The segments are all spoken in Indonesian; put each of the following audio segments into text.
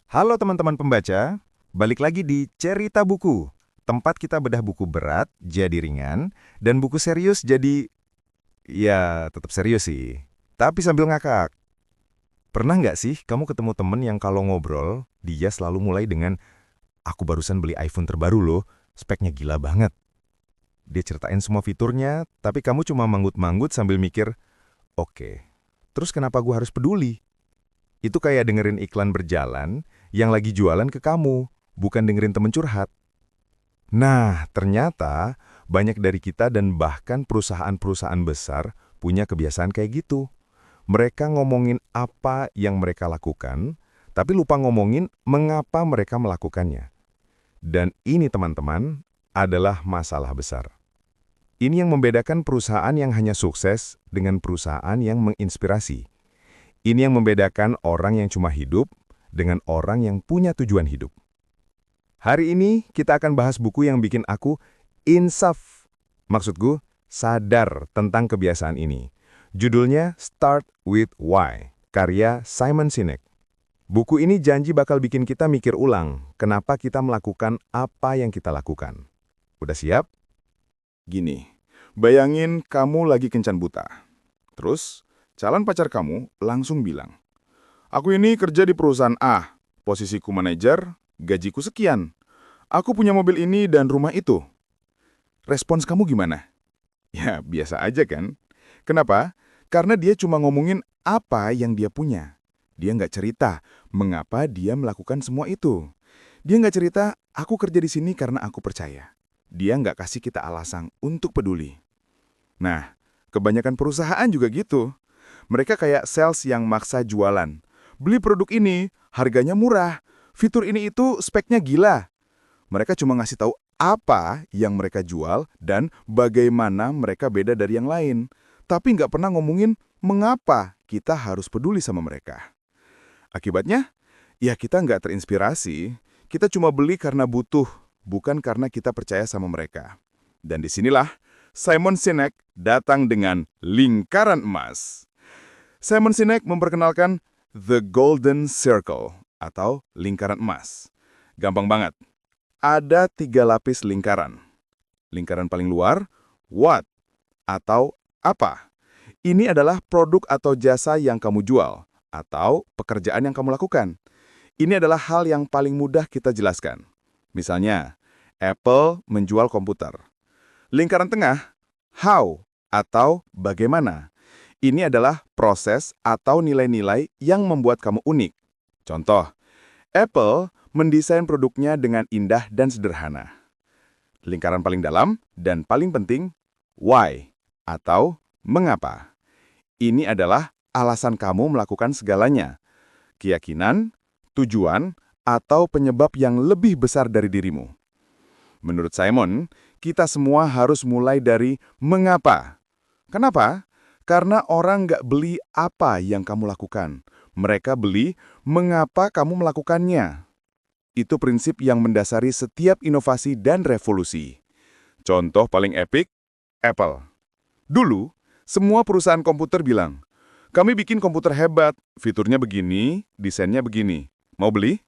Halo teman-teman pembaca, balik lagi di Cerita Buku, tempat kita bedah buku berat jadi ringan, dan buku serius jadi, ya tetap serius sih, tapi sambil ngakak. Pernah nggak sih kamu ketemu temen yang kalau ngobrol, dia selalu mulai dengan, aku barusan beli iPhone terbaru loh, speknya gila banget. Dia ceritain semua fiturnya, tapi kamu cuma manggut-manggut sambil mikir, oke, terus kenapa gua harus peduli? Itu kayak dengerin iklan berjalan yang lagi jualan ke kamu, bukan dengerin temen curhat. Nah, ternyata banyak dari kita dan bahkan perusahaan-perusahaan besar punya kebiasaan kayak gitu. Mereka ngomongin apa yang mereka lakukan, tapi lupa ngomongin mengapa mereka melakukannya. Dan ini teman-teman adalah masalah besar. Ini yang membedakan perusahaan yang hanya sukses dengan perusahaan yang menginspirasi. Ini yang membedakan orang yang cuma hidup dengan orang yang punya tujuan hidup. Hari ini kita akan bahas buku yang bikin aku insaf. Maksudku, sadar tentang kebiasaan ini. Judulnya Start with Why, karya Simon Sinek. Buku ini janji bakal bikin kita mikir ulang kenapa kita melakukan apa yang kita lakukan. Udah siap? Gini, bayangin kamu lagi kencan buta. Terus, calon pacar kamu langsung bilang, aku ini kerja di perusahaan A, posisiku manajer, gajiku sekian. Aku punya mobil ini dan rumah itu. Respons kamu gimana? Ya, biasa aja kan? Kenapa? Karena dia cuma ngomongin apa yang dia punya. Dia nggak cerita mengapa dia melakukan semua itu. Dia nggak cerita, aku kerja di sini karena aku percaya. Dia nggak kasih kita alasan untuk peduli. Nah, kebanyakan perusahaan juga gitu. Mereka kayak sales yang maksa jualan. Beli produk ini, harganya murah. Fitur ini itu speknya gila. Mereka cuma ngasih tahu apa yang mereka jual dan bagaimana mereka beda dari yang lain. Tapi nggak pernah ngomongin mengapa kita harus peduli sama mereka. Akibatnya, ya kita nggak terinspirasi. Kita cuma beli karena butuh, bukan karena kita percaya sama mereka. Dan disinilah Simon Sinek datang dengan lingkaran emas. Simon Sinek memperkenalkan The Golden Circle atau lingkaran emas. Gampang banget. Ada 3 lapis lingkaran. Lingkaran paling luar, what atau apa. Ini adalah produk atau jasa yang kamu jual atau pekerjaan yang kamu lakukan. Ini adalah hal yang paling mudah kita jelaskan. Misalnya, Apple menjual komputer. Lingkaran tengah, how atau bagaimana. Ini adalah proses atau nilai-nilai yang membuat kamu unik. Contoh, Apple mendesain produknya dengan indah dan sederhana. Lingkaran paling dalam dan paling penting, why atau mengapa. Ini adalah alasan kamu melakukan segalanya. Keyakinan, tujuan, atau penyebab yang lebih besar dari dirimu. Menurut Simon, kita semua harus mulai dari mengapa. Kenapa? Karena orang nggak beli apa yang kamu lakukan. Mereka beli mengapa kamu melakukannya. Itu prinsip yang mendasari setiap inovasi dan revolusi. Contoh paling epik, Apple. Dulu, semua perusahaan komputer bilang, kami bikin komputer hebat, fiturnya begini, desainnya begini. Mau beli?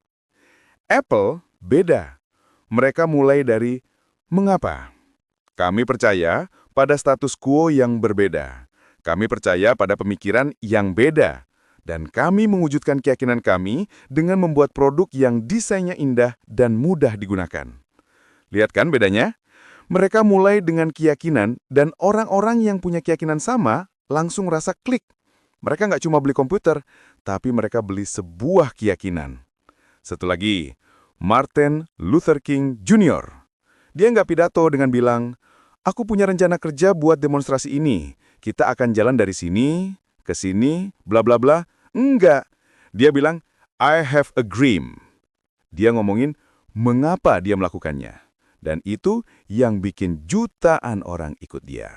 Apple beda. Mereka mulai dari mengapa. Kami percaya pada status quo yang berbeda. Kami percaya pada pemikiran yang beda. Dan kami mewujudkan keyakinan kami dengan membuat produk yang desainnya indah dan mudah digunakan. Lihat kan bedanya? Mereka mulai dengan keyakinan dan orang-orang yang punya keyakinan sama langsung rasa klik. Mereka nggak cuma beli komputer, tapi mereka beli sebuah keyakinan. Satu lagi, Martin Luther King Jr. Dia nggak pidato dengan bilang, aku punya rencana kerja buat demonstrasi ini. Kita akan jalan dari sini, ke sini, bla bla bla. Enggak. Dia bilang, I have a dream. Dia ngomongin mengapa dia melakukannya. Dan itu yang bikin jutaan orang ikut dia.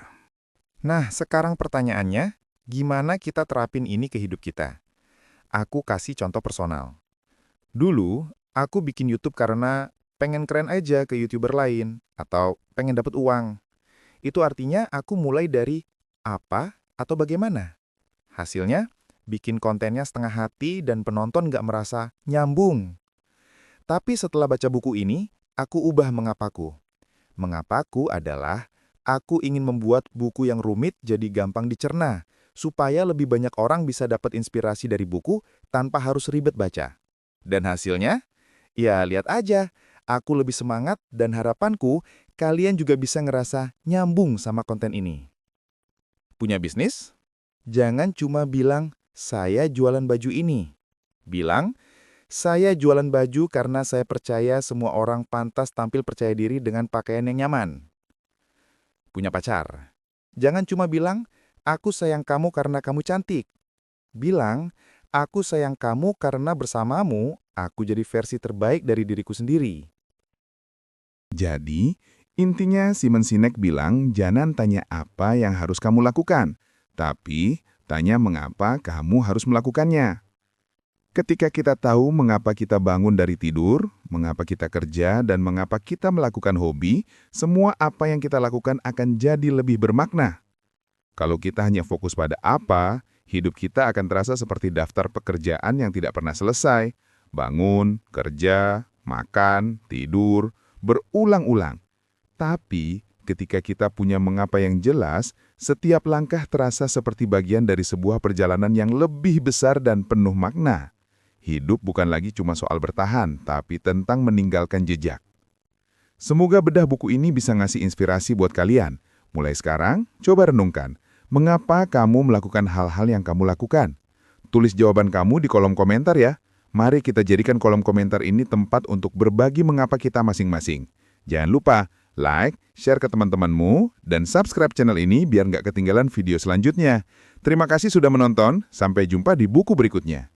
Nah, sekarang pertanyaannya, gimana kita terapin ini ke hidup kita? Aku kasih contoh personal. Dulu, aku bikin YouTube karena pengen keren aja ke YouTuber lain, atau pengen dapat uang. Itu artinya aku mulai dari apa atau bagaimana. Hasilnya, bikin kontennya setengah hati dan penonton nggak merasa nyambung. Tapi setelah baca buku ini, aku ubah mengapaku. Mengapaku adalah, aku ingin membuat buku yang rumit jadi gampang dicerna, supaya lebih banyak orang bisa dapat inspirasi dari buku tanpa harus ribet baca. Dan hasilnya? Ya, lihat aja. Aku lebih semangat dan harapanku kalian juga bisa ngerasa nyambung sama konten ini. Punya bisnis? Jangan cuma bilang, saya jualan baju ini. Bilang, saya jualan baju karena saya percaya semua orang pantas tampil percaya diri dengan pakaian yang nyaman. Punya pacar? Jangan cuma bilang, aku sayang kamu karena kamu cantik. Bilang, aku sayang kamu karena bersamamu, aku jadi versi terbaik dari diriku sendiri. Jadi, intinya Simon Sinek bilang jangan tanya apa yang harus kamu lakukan, tapi tanya mengapa kamu harus melakukannya. Ketika kita tahu mengapa kita bangun dari tidur, mengapa kita kerja, dan mengapa kita melakukan hobi, semua apa yang kita lakukan akan jadi lebih bermakna. Kalau kita hanya fokus pada apa, hidup kita akan terasa seperti daftar pekerjaan yang tidak pernah selesai. Bangun, kerja, makan, tidur, berulang-ulang. Tapi, ketika kita punya mengapa yang jelas, setiap langkah terasa seperti bagian dari sebuah perjalanan yang lebih besar dan penuh makna. Hidup bukan lagi cuma soal bertahan, tapi tentang meninggalkan jejak. Semoga bedah buku ini bisa ngasih inspirasi buat kalian. Mulai sekarang, coba renungkan, mengapa kamu melakukan hal-hal yang kamu lakukan? Tulis jawaban kamu di kolom komentar ya. Mari kita jadikan kolom komentar ini tempat untuk berbagi mengapa kita masing-masing. Jangan lupa, like, share ke teman-temanmu, dan subscribe channel ini biar nggak ketinggalan video selanjutnya. Terima kasih sudah menonton, sampai jumpa di buku berikutnya.